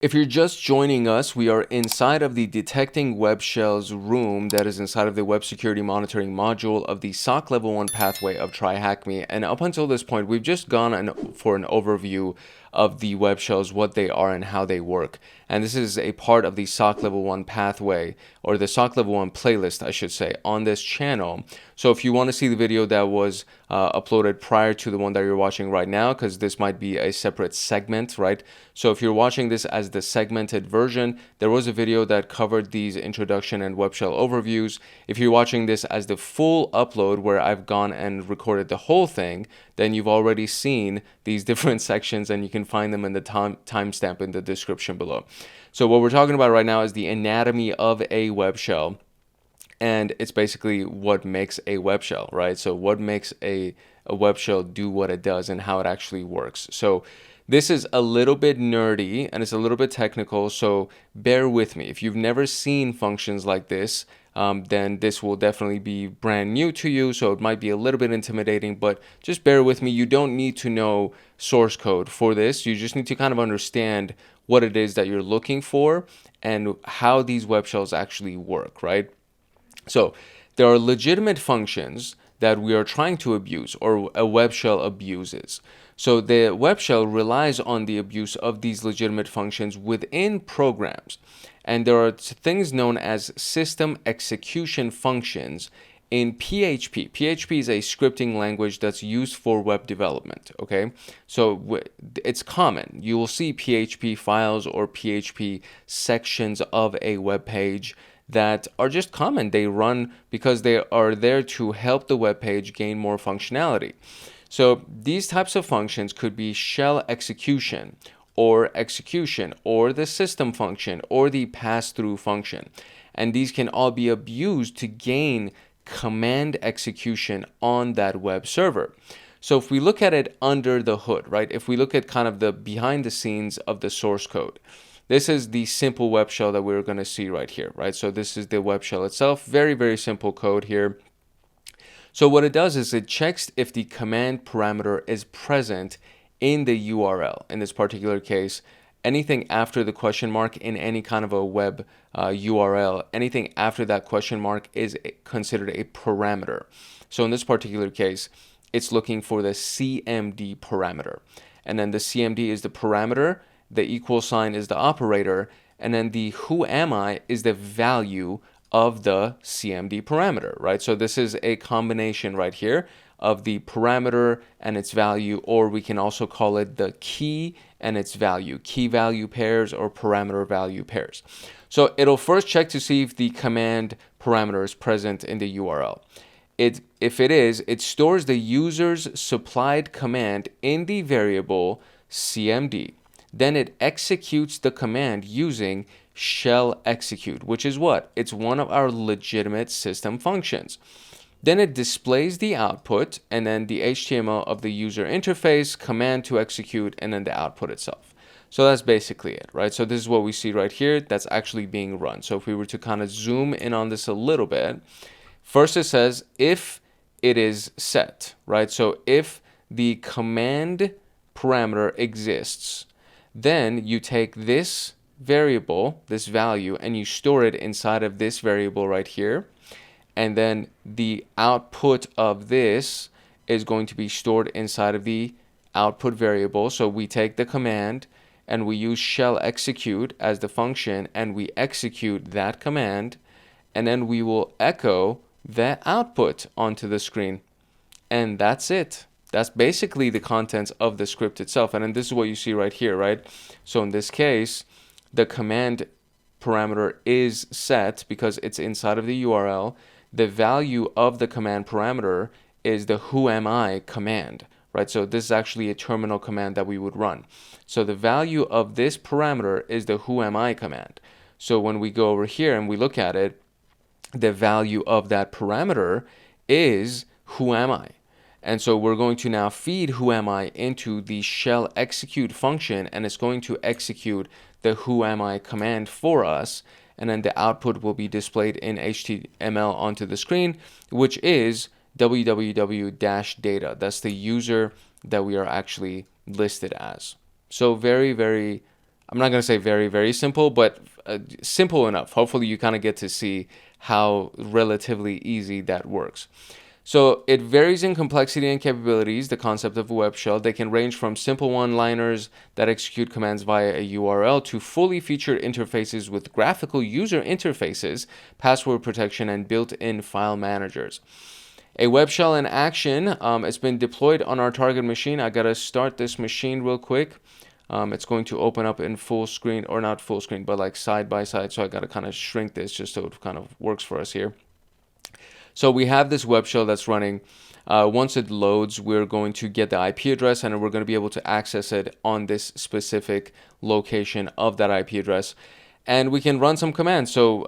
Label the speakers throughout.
Speaker 1: If you're just joining us, we are inside of the Detecting Web Shells room that is inside of the Web Security Monitoring module of the SOC Level 1 pathway of TryHackMe. And up until this point, we've just gone for an overview of the web shells, what they are and how they work. And this is a part of the SOC Level 1 pathway, or the SOC Level 1 playlist, I should say, on this channel. So if you want to see the video that was uploaded prior to the one that you're watching right now, because this might be a separate segment, right? So if you're watching this as the segmented version, there was a video that covered these introduction and web shell overviews. If you're watching this as the full upload where I've gone and recorded the whole thing, then you've already seen these different sections and you can find them in the timestamp in the description below. So what we're talking about right now is the anatomy of a web shell. And it's basically what makes a web shell, right? So what makes a web shell do what it does and how it actually works. So this is a little bit nerdy and it's a little bit technical, so bear with me. If you've never seen functions like this, then this will definitely be brand new to you, so it might be a little bit intimidating, but just bear with me. You don't need to know source code for this. You just need to kind of understand what it is that you're looking for and how these web shells actually work, right? So there are legitimate functions that we are trying to abuse, or a web shell abuses. So the web shell relies on the abuse of these legitimate functions within programs. And there are things known as system execution functions in PHP. PHP is a scripting language that's used for web development, okay? So it's common. You will see PHP files or PHP sections of a web page that are just common. They run because they are there to help the web page gain more functionality. So these types of functions could be shell execution, or the system function, or the pass-through function. And these can all be abused to gain command execution on that web server. So if we look at it under the hood, right? If we look at kind of the behind the scenes of the source code, this is the simple web shell that we're going to see right here, right? So this is the web shell itself. Very, very simple code here. So what it does is it checks if the command parameter is present in the URL. In this particular case, anything after the question mark in any kind of a web URL, anything after that question mark is considered a parameter. So in this particular case, it's looking for the CMD parameter. And then the CMD is the parameter, the equal sign is the operator, and then the who am I is the value of the CMD parameter, right? So this is a combination right here of the parameter and its value, or we can also call it the key and its value, key value pairs or parameter value pairs. So it'll first check to see if the command parameter is present in the URL. If it is, it stores the user's supplied command in the variable CMD. Then it executes the command using shell execute, which is what? It's one of our legitimate system functions. Then it displays the output and then the HTML of the user interface, command to execute, and then the output itself. So that's basically it, right? So this is what we see right here that's actually being run. So if we were to kind of zoom in on this a little bit, first it says if it is set, right? So if the command parameter exists, then you take this variable, this value, and you store it inside of this variable right here. And then the output of this is going to be stored inside of the output variable. So we take the command and we use shell execute as the function and we execute that command, and then we will echo that output onto the screen. And that's it. That's basically the contents of the script itself. And then this is what you see right here, right? So in this case, the command parameter is set because it's inside of the URL. The value of the command parameter is the who am I command, right? So this is actually a terminal command that we would run. So the value of this parameter is the who am I command. So when we go over here and we look at it, the value of that parameter is who am I. And so we're going to now feed who am I into the shell execute function, and it's going to execute the who am I command for us, and then the output will be displayed in HTML onto the screen, which is www-data. That's the user that we are actually listed as. So very, very I'm not going to say very, very simple, but simple enough. Hopefully you kind of get to see how relatively easy that works. So it varies in complexity and capabilities, the concept of a web shell. They can range from simple one-liners that execute commands via a URL to fully featured interfaces with graphical user interfaces, password protection, and built-in file managers. A web shell in action. It's been deployed on our target machine. I got to start this machine real quick. It's going to open up in full screen, or not full screen, but like side by side. So I got to kind of shrink this just so it kind of works for us here. So we have this web shell that's running. Once it loads, we're going to get the IP address and we're going to be able to access it on this specific location of that IP address. And we can run some commands. So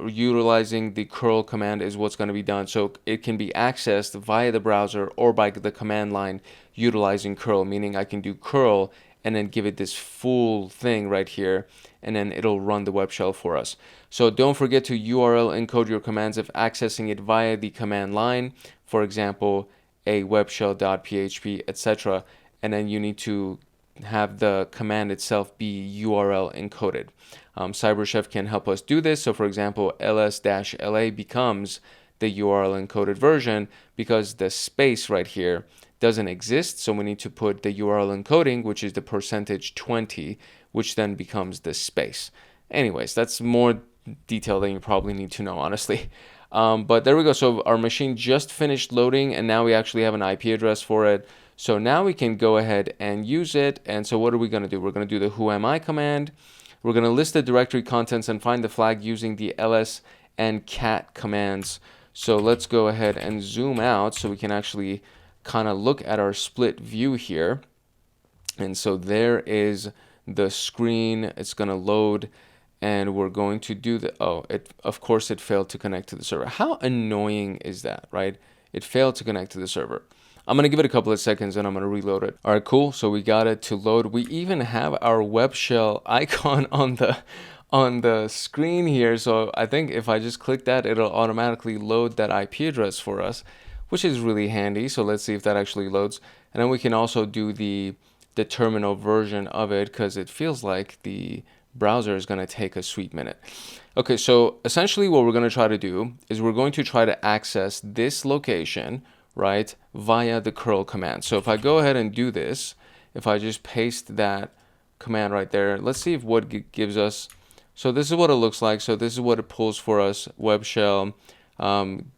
Speaker 1: utilizing the curl command is what's going to be done. So it can be accessed via the browser or by the command line utilizing curl, meaning I can do curl and then give it this full thing right here, and then it'll run the web shell for us. So don't forget to URL encode your commands if accessing it via the command line, for example, a webshell.php, etc. And then you need to have the command itself be URL encoded. CyberChef can help us do this. So for example, ls-la becomes the URL encoded version because the space right here doesn't exist. So we need to put the URL encoding, which is the %20, which then becomes the space. Anyways, that's more detail than you probably need to know, honestly. But there we go. So our machine just finished loading and now we actually have an IP address for it. So now we can go ahead and use it. And so what are we going to do? We're going to do the whoami command. We're going to list the directory contents and find the flag using the ls and cat commands. So let's go ahead and zoom out so we can actually kind of look at our split view here. And so there is the screen. It's going to load and we're going to do the, of course it failed to connect to the server. How annoying is that, right? It failed to connect to the server. I'm going to give it a couple of seconds and I'm going to reload it. All right, cool. So we got it to load. We even have our web shell icon on the screen here. So I think if I just click that, it'll automatically load that IP address for us, which is really handy. So let's see if that actually loads. And then we can also do the terminal version of it because it feels like the browser is going to take a sweet minute. Okay, so essentially what we're going to try to do is we're going to try to access this location, right, via the curl command. So if I go ahead and do this, if I just paste that command right there, let's see if what gives us. So this is what it looks like. So this is what it pulls for us: web shell,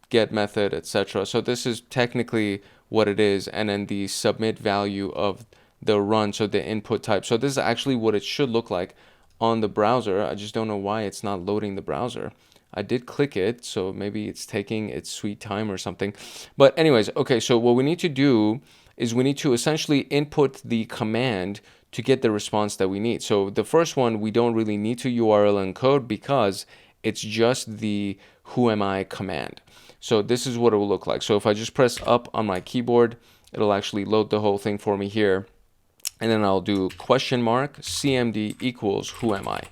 Speaker 1: get method, etc. So this is technically what it is, and then the submit value of the run, so the input type. So this is actually what it should look like on the browser. I just don't know why it's not loading the browser. I did click it, so maybe it's taking its sweet time or something. But anyways, okay, so what we need to do is we need to essentially input the command to get the response that we need. So the first one, we don't really need to URL encode because it's just the whoami command. So this is what it will look like. So if I just press up on my keyboard, it'll actually load the whole thing for me here. And then I'll do $cmd equals whoami.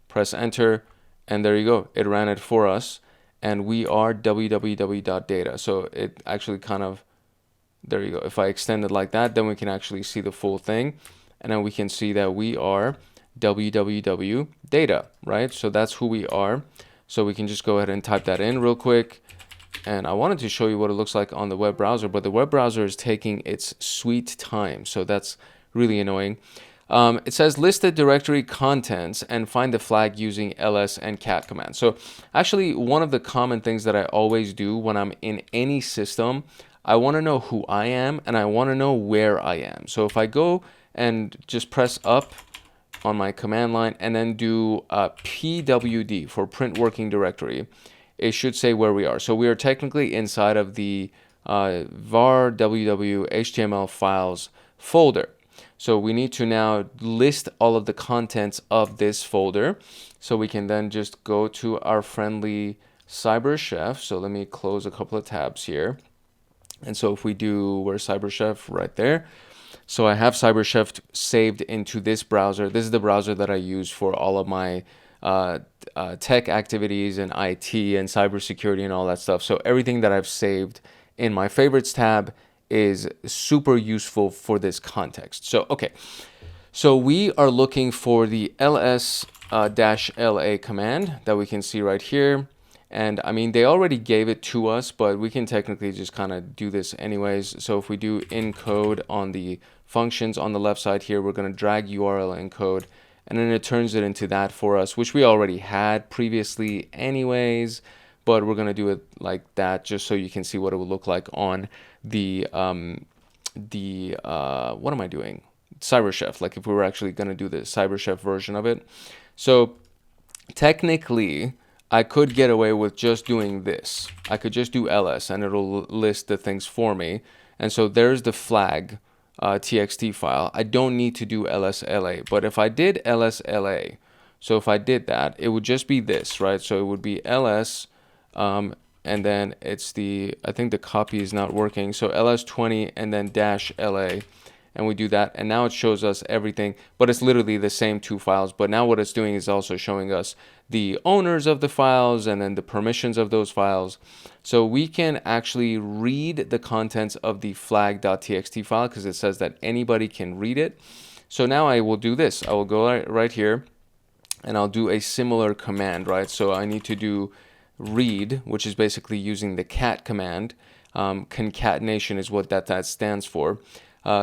Speaker 1: Press enter, and there you go. It ran it for us, and we are www.data. So it actually kind of, there you go. If I extend it like that, then we can actually see the full thing, and then we can see that we are www.data, right? So that's who we are. So we can just go ahead and type that in real quick. And I wanted to show you what it looks like on the web browser, but the web browser is taking its sweet time. So that's really annoying. It says list the directory contents and find the flag using ls and cat commands. So actually one of the common things that I always do when I'm in any system, I want to know who I am and I want to know where I am. So if I go and just press up on my command line and then do pwd for print working directory, it should say where we are. So we are technically inside of the var www html files folder. So we need to now list all of the contents of this folder. So we can then just go to our friendly CyberChef. So let me close a couple of tabs here. And so if we do, where's CyberChef? Right there. So I have CyberChef saved into this browser. This is the browser that I use for all of my tech activities and IT and cybersecurity and all that stuff. So everything that I've saved in my favorites tab is super useful for this context. So, okay. So we are looking for the ls -la command that we can see right here. And I mean, they already gave it to us, but we can technically just kind of do this anyways. So if we do encode on the functions on the left side here, we're going to drag URL encode, and then it turns it into that for us, which we already had previously anyways, but we're going to do it like that just so you can see what it would look like on the what am I doing? CyberChef, like if we were actually going to do the CyberChef version of it. So technically, I could get away with just doing this. I could just do ls and it'll list the things for me. And so there's the flag txt file. I don't need to do lsla, but if I did lsla, so if I did that, it would just be this, right? So it would be ls, and then it's the, I think the copy is not working. So ls20 and then -la. And we do that, and now it shows us everything, but it's literally the same two files. But now what it's doing is also showing us the owners of the files and then the permissions of those files. So we can actually read the contents of the flag.txt file because it says that anybody can read it. So now I will do this. I will go right here and I'll do a similar command, right? So I need to do read, which is basically using the cat command. Concatenation is what that stands for.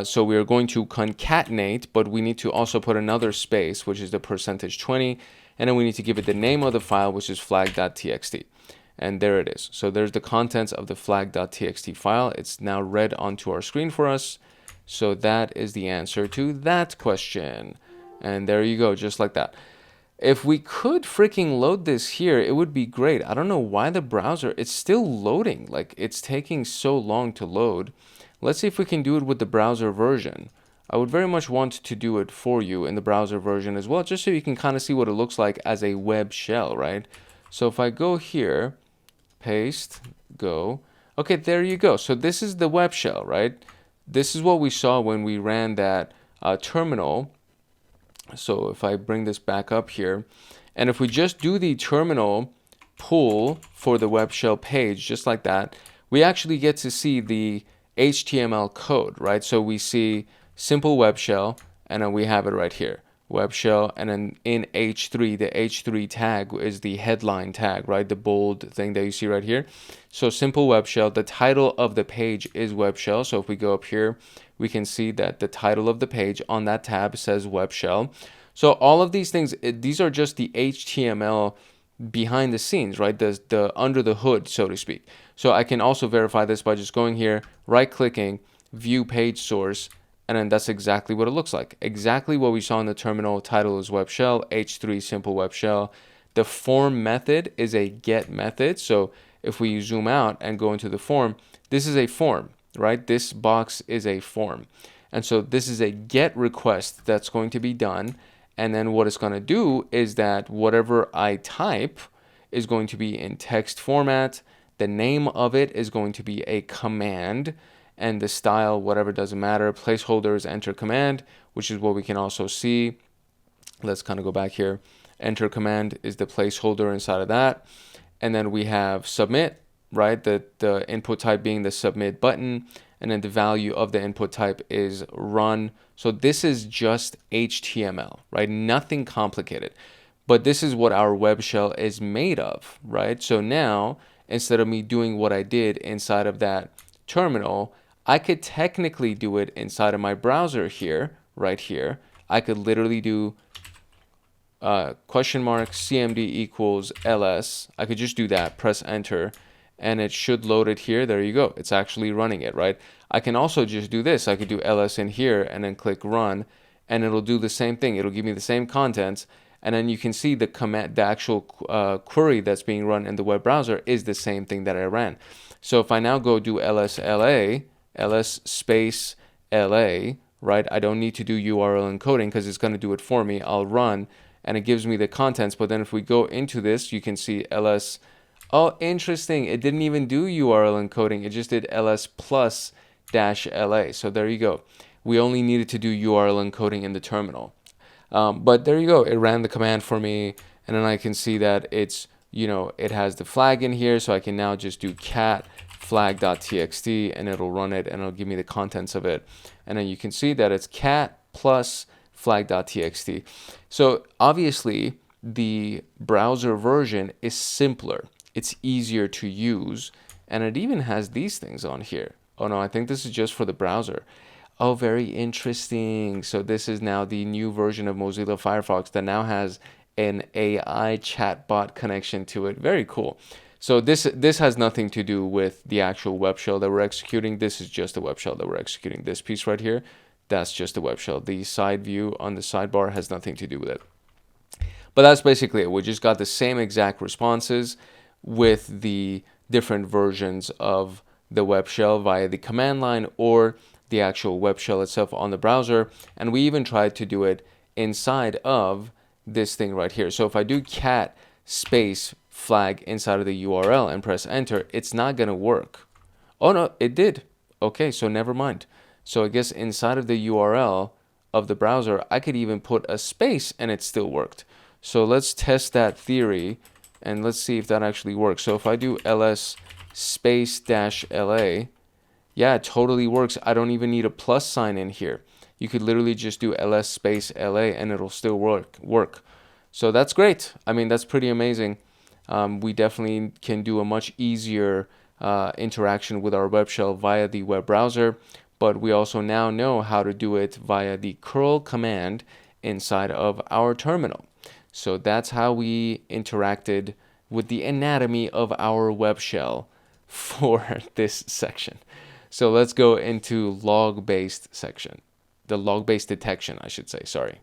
Speaker 1: So we are going to concatenate, but we need to also put another space, which is the %20, and then we need to give it the name of the file, which is flag.txt. And there it is. So there's the contents of the flag.txt file. It's now read onto our screen for us. So that is the answer to that question. And there you go, just like that. If we could freaking load this here, it would be great. I don't know why the browser, it's still loading. Like, it's taking so long to load. Let's see if we can do it with the browser version. I would very much want to do it for you in the browser version as well, just so you can kind of see what it looks like as a web shell, right? So if I go here, paste, go. Okay, there you go. So this is the web shell, right? This is what we saw when we ran that terminal. So if I bring this back up here, and if we just do the terminal pull for the web shell page, just like that, we actually get to see the HTML code, right? So we see simple web shell, and then we have it right here, web shell, and then in H3, the H3 tag is the headline tag, right? The bold thing that you see right here. So simple web shell, the title of the page is web shell. So if we go up here, we can see that the title of the page on that tab says web shell. So all of these things, these are just the HTML behind the scenes, right? The under the hood, so to speak. So I can also verify this by just going here, right clicking, view page source, and then that's exactly what it looks like. Exactly what we saw in the terminal. Title is web shell, H3 simple web shell. The form method is a get method. So if we zoom out and go into the form, this is a form, right? This box is a form. And so this is a get request that's going to be done. And then what it's going to do is that whatever I type is going to be in text format. The name of it is going to be a command, and the style, whatever, doesn't matter. Placeholder is enter command, which is what we can also see. Let's kind of go back here. Enter command is the placeholder inside of that. And then we have submit, right? The input type being the submit button. And then the value of the input type is run. So this is just HTML, right? Nothing complicated. But this is what our web shell is made of, right? So now, instead of me doing what I did inside of that terminal, I could technically do it inside of my browser here, right here. I could literally do $cmd equals ls. I could just do that, press enter, and it should load it here. There you go. It's actually running it, right? I can also just do this. I could do ls in here and then click run, and it'll do the same thing. It'll give me the same contents. And then you can see the command, the actual query that's being run in the web browser is the same thing that I ran. So if I now go do ls space la, right? I don't need to do URL encoding because it's going to do it for me. I'll run and it gives me the contents. But then if we go into this, you can see ls. Oh, interesting. It didn't even do URL encoding. It just did ls plus -la. So there you go. We only needed to do URL encoding in the terminal. But there you go. It ran the command for me, and then I can see that it's, it has the flag in here, so I can now just do cat flag.txt, and it'll run it, and it'll give me the contents of it. And then you can see that it's cat plus flag.txt. So obviously the browser version is simpler. It's easier to use, and it even has these things on here. Oh no, I think this is just for the browser. Oh, very interesting. So this is now the new version of Mozilla Firefox that now has an AI chatbot connection to it. Very cool. So this has nothing to do with the actual web shell that we're executing. This is just the web shell that we're executing. This piece right here, that's just the web shell. The side view on the sidebar has nothing to do with it. But that's basically it. We just got the same exact responses with the different versions of the web shell via the command line or the actual web shell itself on the browser. And we even tried to do it inside of this thing right here. So if I do cat space flag inside of the URL and press enter, it's not going to work. Oh no, it did. Okay, so never mind. So I guess inside of the URL of the browser, I could even put a space and it still worked. So let's test that theory and let's see if that actually works. So if I do ls space -la, yeah, it totally works. I don't even need a plus sign in here. You could literally just do ls space -la and it'll still work. So that's great. I mean, that's pretty amazing. We definitely can do a much easier interaction with our web shell via the web browser, but we also now know how to do it via the curl command inside of our terminal. So that's how we interacted with the anatomy of our web shell for this section. So let's go into log-based section, the log-based detection, I should say, sorry.